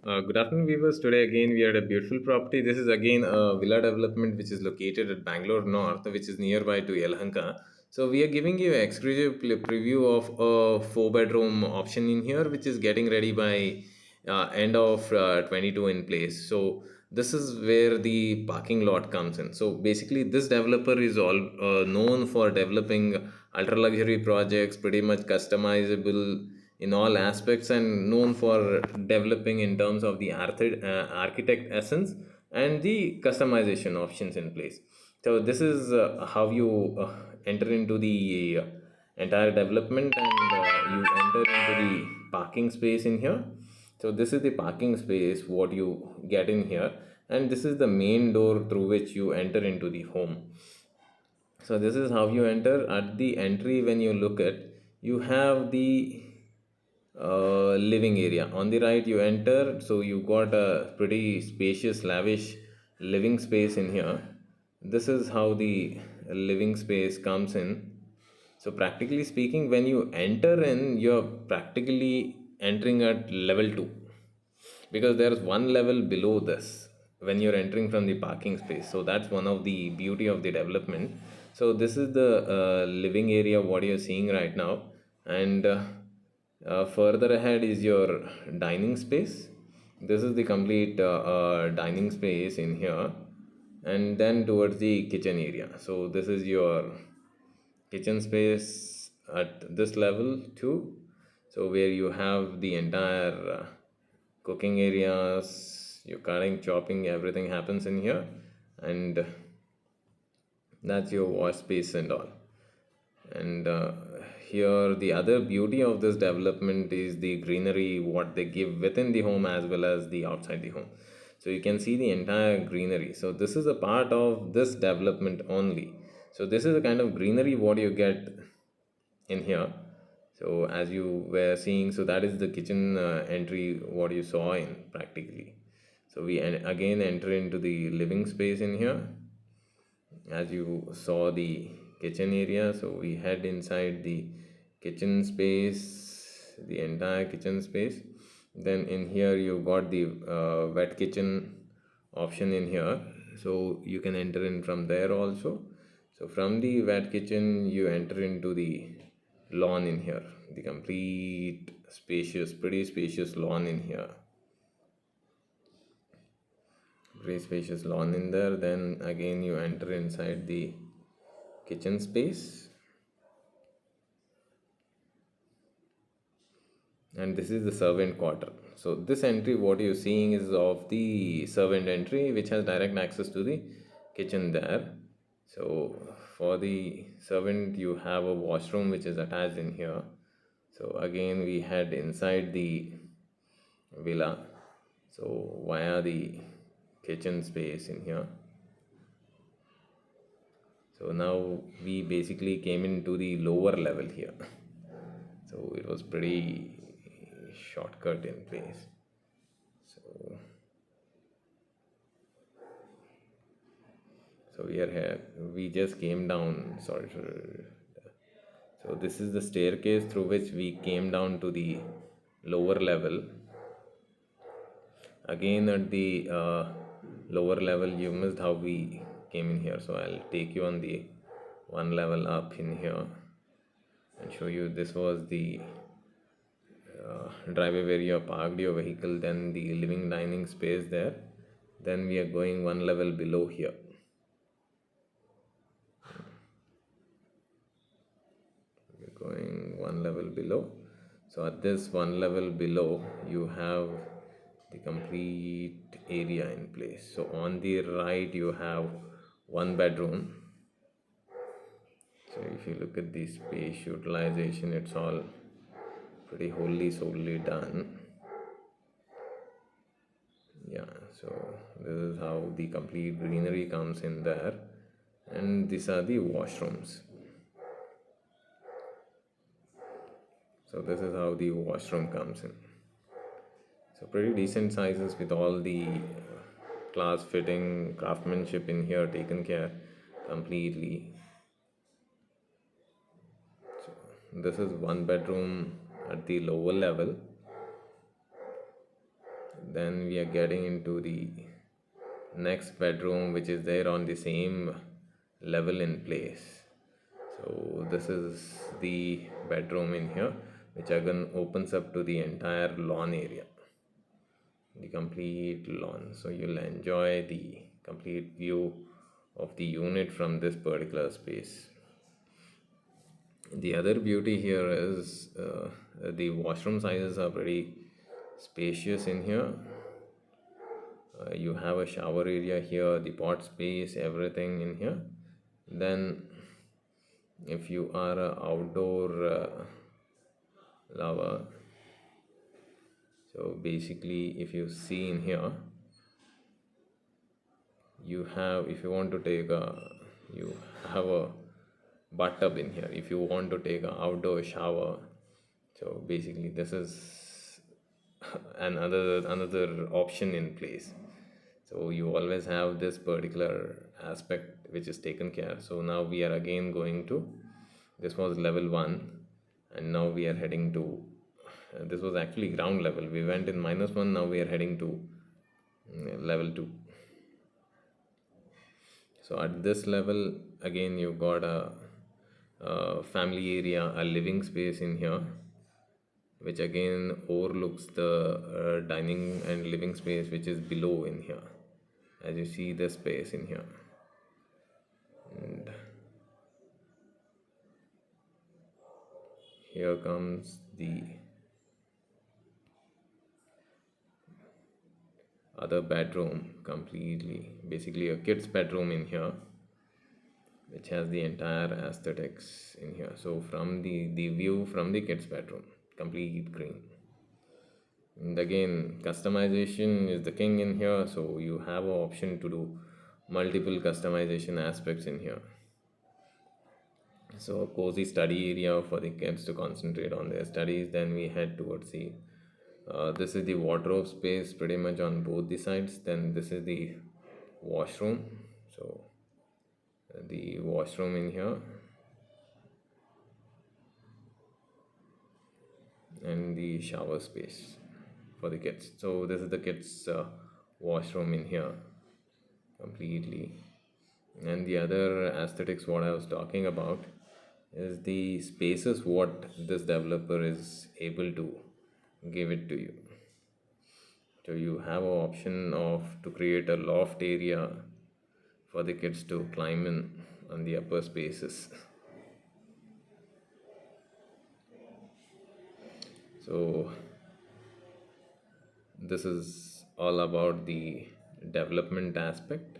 Good afternoon, viewers. Today again we are at a beautiful property. This is again a villa development which is located at Bangalore North, which is nearby to Yelahanka. So we are giving you an exclusive preview of a four-bedroom option in here, which is getting ready by end of 22 in place. So this is where the parking lot comes in. So basically, this developer is all known for developing ultra luxury projects, pretty much customizable in all aspects and known for developing in terms of the architect essence and the customization options in place. So this is how you enter into the entire development, and you enter into the parking space in here. So this is the parking space what you get in here, and this is the main door through which you enter into the home. So this is how you enter. At the entry, when you look at, you have the living area on the right. You enter, so you got a pretty spacious lavish living space in here. This is how the living space comes in. So practically speaking, when you enter in, you're practically entering at level 2, because there's one level below this when you're entering from the parking space. So that's one of the beauty of the development. So this is the living area what you're seeing right now, and further ahead is your dining space. This is the complete dining space in here, and then towards the kitchen area. So this is your kitchen space at this level too. So where you have the entire cooking areas, your cutting, chopping, everything happens in here, and that's your wash space and all. And here the other beauty of this development is the greenery what they give within the home as well as the outside the home. So you can see the entire greenery. So this is a part of this development only. So this is the kind of greenery what you get in here. So as you were seeing, so that is the kitchen entry what you saw in practically. So we again enter into the living space in here. As you saw the kitchen area, so we head inside the kitchen space, the entire kitchen space. Then in here you got the wet kitchen option in here, so you can enter in from there also. So from the wet kitchen you enter into the lawn in here, the complete spacious, pretty spacious lawn in here. Very spacious lawn in there. Then again you enter inside the kitchen space, and this is the servant quarter. So this entry what you're seeing is of the servant entry, which has direct access to the kitchen there. So for the servant you have a washroom which is attached in here. So again we head inside the villa, so via the kitchen space in here. So now we basically came into the lower level here. So it was pretty shortcut in place. So so we are here. We just came down. Sorry. So this is the staircase through which we came down to the lower level. Again at the lower level, you missed how we came in here. So I'll take you on the one level up in here and show you. This was the driveway where you have parked your vehicle, then the living dining space there. Then we are going one level below here. We're going one level below. So at this one level below, you have the complete area in place. So on the right, you have one bedroom. So if you look at the space utilization, it's all pretty wholly solely done. Yeah, so this is how the complete greenery comes in there, and these are the washrooms. So this is how the washroom comes in. So pretty decent sizes with all the class fitting craftsmanship in here taken care completely. So this is one bedroom at the lower level. Then we are getting into the next bedroom, which is there on the same level in place. So this is the bedroom in here, which again opens up to the entire lawn area, the complete lawn. So you'll enjoy the complete view of the unit from this particular space. The other beauty here is the washroom sizes are pretty spacious in here. You have a shower area here, the pot space, everything in here. Then if you are a outdoor lover, so basically if you see in here, you have, if you want to take a, you have a bathtub in here if you want to take an outdoor shower. So basically this is another option in place. So you always have this particular aspect which is taken care. So now we are again going to, this was level 1 and now we are heading to, this was actually ground level, we went in -1, now we are heading to level 2. So at this level again you got a family area, a living space in here, which again overlooks the dining and living space which is below in here, as you see the space in here. And here comes the other bedroom, completely basically a kid's bedroom in here, which has the entire aesthetics in here. So from the view from the kids bedroom, complete green. And again customization is the king in here, so you have an option to do multiple customization aspects in here. So a cozy study area for the kids to concentrate on their studies. Then we head towards the this is the wardrobe space pretty much on both the sides. Then this is the washroom. So the washroom in here, and the shower space for the kids. So this is the kids washroom in here completely. And the other aesthetics what I was talking about is the spaces what this developer is able to give it to you. So you have an option of to create a loft area for the kids to climb in on the upper spaces. So this is all about the development aspect.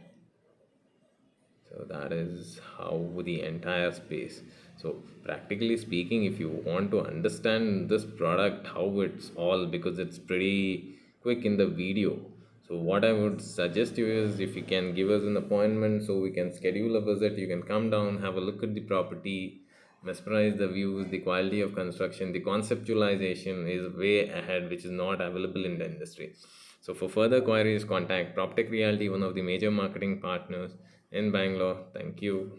So that is how the entire space. So practically speaking, if you want to understand this product how it's all, because it's pretty quick in the video, so what I would suggest you is, if you can give us an appointment so we can schedule a visit, you can come down, have a look at the property, mesmerize the views, the quality of construction, the conceptualization is way ahead, which is not available in the industry. So for further queries, contact PropTech Realty, one of the major marketing partners in Bangalore. Thank you.